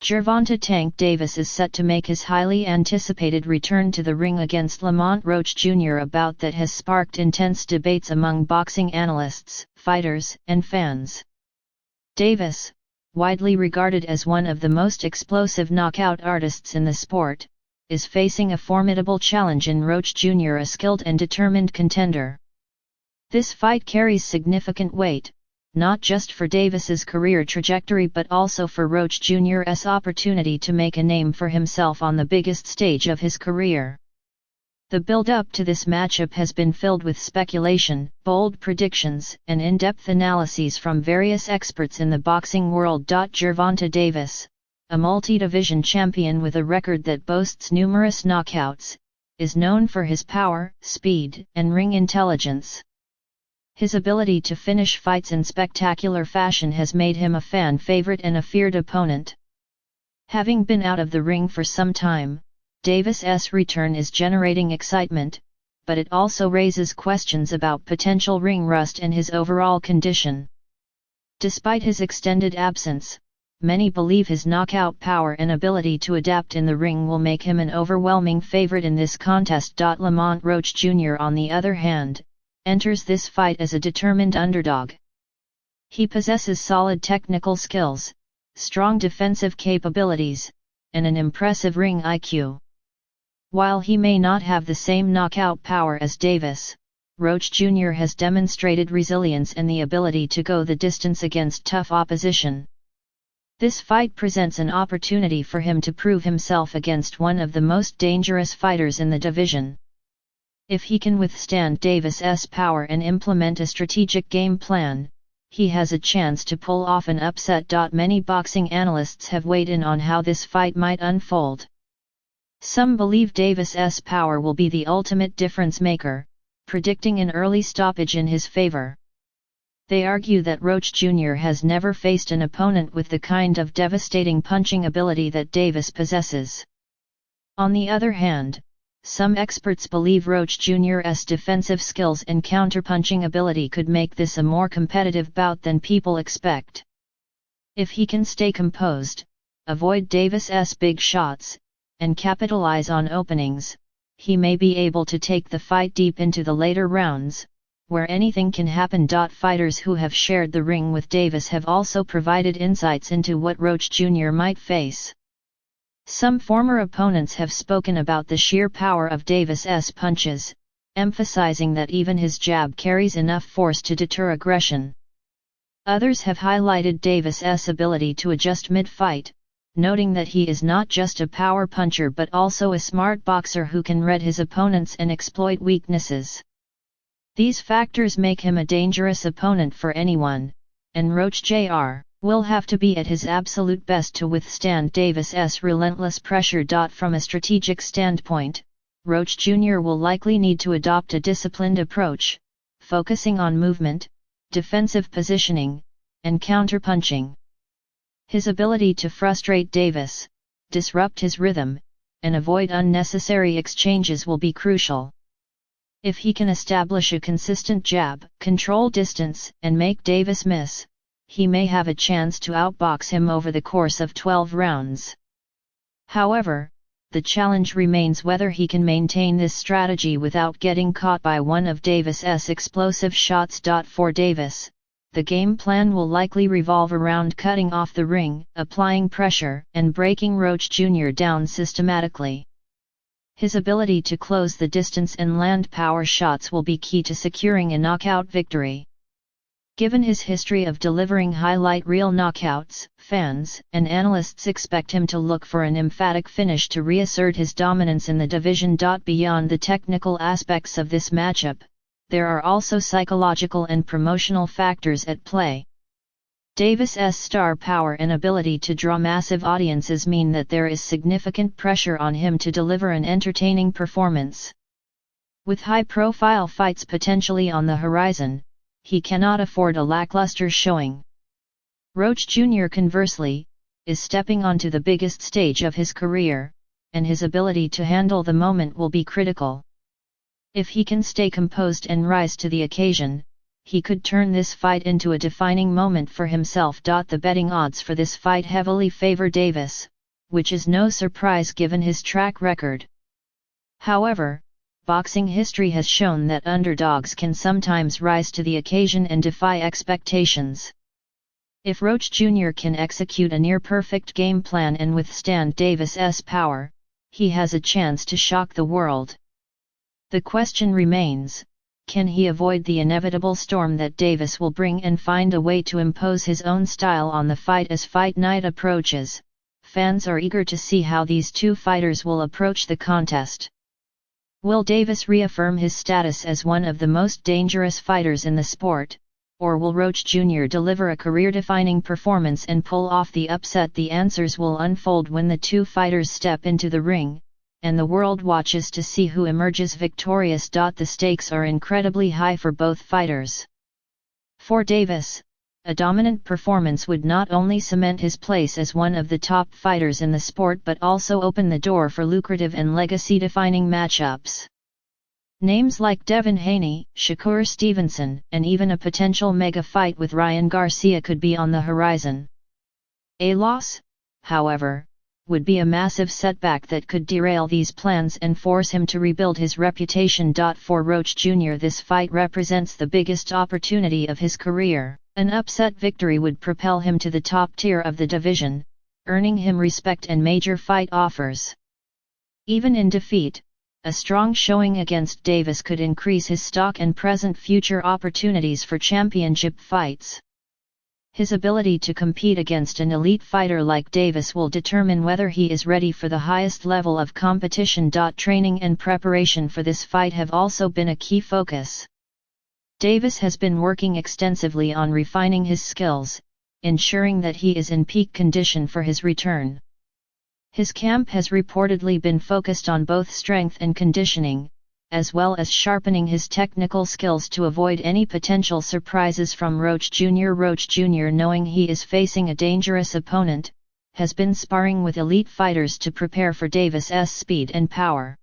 Gervonta Tank Davis is set to make his highly anticipated return to the ring against Lamont Roach Jr., a bout that has sparked intense debates among boxing analysts, fighters, and fans. Davis, widely regarded as one of the most explosive knockout artists in the sport, is facing a formidable challenge in Roach Jr., a skilled and determined contender. This fight carries significant weight, not just for Davis's career trajectory but also for Roach Jr.'s opportunity to make a name for himself on the biggest stage of his career. The build-up to this matchup has been filled with speculation, bold predictions, and in-depth analyses from various experts in the boxing world. Gervonta Davis, a multi-division champion with a record that boasts numerous knockouts, is known for his power, speed, and ring intelligence. His ability to finish fights in spectacular fashion has made him a fan favorite and a feared opponent. Having been out of the ring for some time, Davis's return is generating excitement, but it also raises questions about potential ring rust and his overall condition. Despite his extended absence, many believe his knockout power and ability to adapt in the ring will make him an overwhelming favorite in this contest. Lamont Roach Jr., on the other hand, enters this fight as a determined underdog. He possesses solid technical skills, strong defensive capabilities, and an impressive ring IQ. While he may not have the same knockout power as Davis, Roach Jr. has demonstrated resilience and the ability to go the distance against tough opposition. This fight presents an opportunity for him to prove himself against one of the most dangerous fighters in the division. If he can withstand Davis's power and implement a strategic game plan, he has a chance to pull off an upset. Many boxing analysts have weighed in on how this fight might unfold. Some believe Davis's power will be the ultimate difference maker, predicting an early stoppage in his favor. They argue that Roach Jr. has never faced an opponent with the kind of devastating punching ability that Davis possesses. On the other hand, some experts believe Roach Jr.'s defensive skills and counterpunching ability could make this a more competitive bout than people expect. If he can stay composed, avoid Davis's big shots, and capitalize on openings, he may be able to take the fight deep into the later rounds, where anything can happen. Fighters who have shared the ring with Davis have also provided insights into what Roach Jr. might face. Some former opponents have spoken about the sheer power of Davis's punches, emphasizing that even his jab carries enough force to deter aggression. Others have highlighted Davis's ability to adjust mid-fight, noting that he is not just a power puncher but also a smart boxer who can read his opponents and exploit weaknesses. These factors make him a dangerous opponent for anyone, and Roach Jr. will have to be at his absolute best to withstand Davis's relentless pressure. From a strategic standpoint, Roach Jr. will likely need to adopt a disciplined approach, focusing on movement, defensive positioning, and counterpunching. His ability to frustrate Davis, disrupt his rhythm, and avoid unnecessary exchanges will be crucial. If he can establish a consistent jab, control distance, and make Davis miss, he may have a chance to outbox him over the course of 12 rounds. However, the challenge remains whether he can maintain this strategy without getting caught by one of Davis's explosive shots. For Davis, the game plan will likely revolve around cutting off the ring, applying pressure, and breaking Roach Jr. down systematically. His ability to close the distance and land power shots will be key to securing a knockout victory. Given his history of delivering highlight reel knockouts, fans and analysts expect him to look for an emphatic finish to reassert his dominance in the division. Beyond the technical aspects of this matchup, there are also psychological and promotional factors at play. Davis's star power and ability to draw massive audiences mean that there is significant pressure on him to deliver an entertaining performance. With high-profile fights potentially on the horizon, he cannot afford a lackluster showing. Roach Jr., conversely, is stepping onto the biggest stage of his career, and his ability to handle the moment will be critical. If he can stay composed and rise to the occasion, he could turn this fight into a defining moment for himself. The betting odds for this fight heavily favor Davis, which is no surprise given his track record. However, boxing history has shown that underdogs can sometimes rise to the occasion and defy expectations. If Roach Jr. can execute a near-perfect game plan and withstand Davis's power, he has a chance to shock the world. The question remains, can he avoid the inevitable storm that Davis will bring and find a way to impose his own style on the fight? As fight night approaches, fans are eager to see how these two fighters will approach the contest. Will Davis reaffirm his status as one of the most dangerous fighters in the sport, or will Roach Jr. deliver a career-defining performance and pull off the upset? The answers will unfold when the two fighters step into the ring, and the world watches to see who emerges victorious. The stakes are incredibly high for both fighters. For Davis, a dominant performance would not only cement his place as one of the top fighters in the sport but also open the door for lucrative and legacy-defining matchups. Names like Devin Haney, Shakur Stevenson, and even a potential mega fight with Ryan Garcia could be on the horizon. A loss, however, would be a massive setback that could derail these plans and force him to rebuild his reputation. For Roach Jr., this fight represents the biggest opportunity of his career. An upset victory would propel him to the top tier of the division, earning him respect and major fight offers. Even in defeat, a strong showing against Davis could increase his stock and present future opportunities for championship fights. His ability to compete against an elite fighter like Davis will determine whether he is ready for the highest level of competition. Training and preparation for this fight have also been a key focus. Davis has been working extensively on refining his skills, ensuring that he is in peak condition for his return. His camp has reportedly been focused on both strength and conditioning, as well as sharpening his technical skills to avoid any potential surprises from Roach Jr. Roach Jr., knowing he is facing a dangerous opponent, has been sparring with elite fighters to prepare for Davis's speed and power.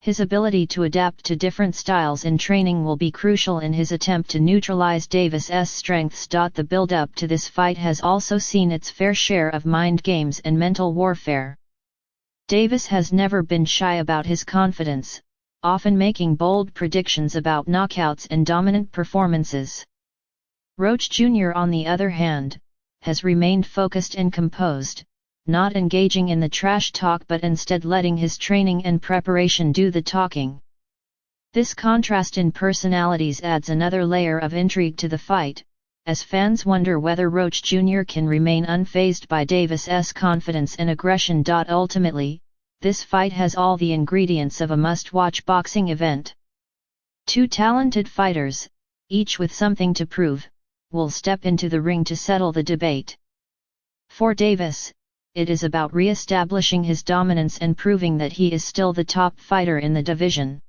His ability to adapt to different styles in training will be crucial in his attempt to neutralize Davis's strengths. The build-up to this fight has also seen its fair share of mind games and mental warfare. Davis has never been shy about his confidence, often making bold predictions about knockouts and dominant performances. Roach Jr., on the other hand, has remained focused and composed, not engaging in the trash talk but instead letting his training and preparation do the talking. This contrast in personalities adds another layer of intrigue to the fight, as fans wonder whether Roach Jr. can remain unfazed by Davis's confidence and aggression. Ultimately, this fight has all the ingredients of a must-watch boxing event. Two talented fighters, each with something to prove, will step into the ring to settle the debate. For Davis, it is about re-establishing his dominance and proving that he is still the top fighter in the division.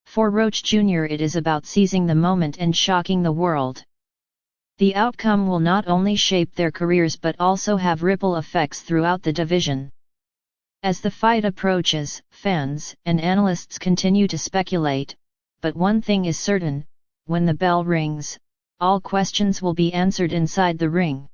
For Roach Jr., it is about seizing the moment and shocking the world. The outcome will not only shape their careers but also have ripple effects throughout the division. As the fight approaches, fans and analysts continue to speculate, but one thing is certain: when the bell rings, all questions will be answered inside the ring.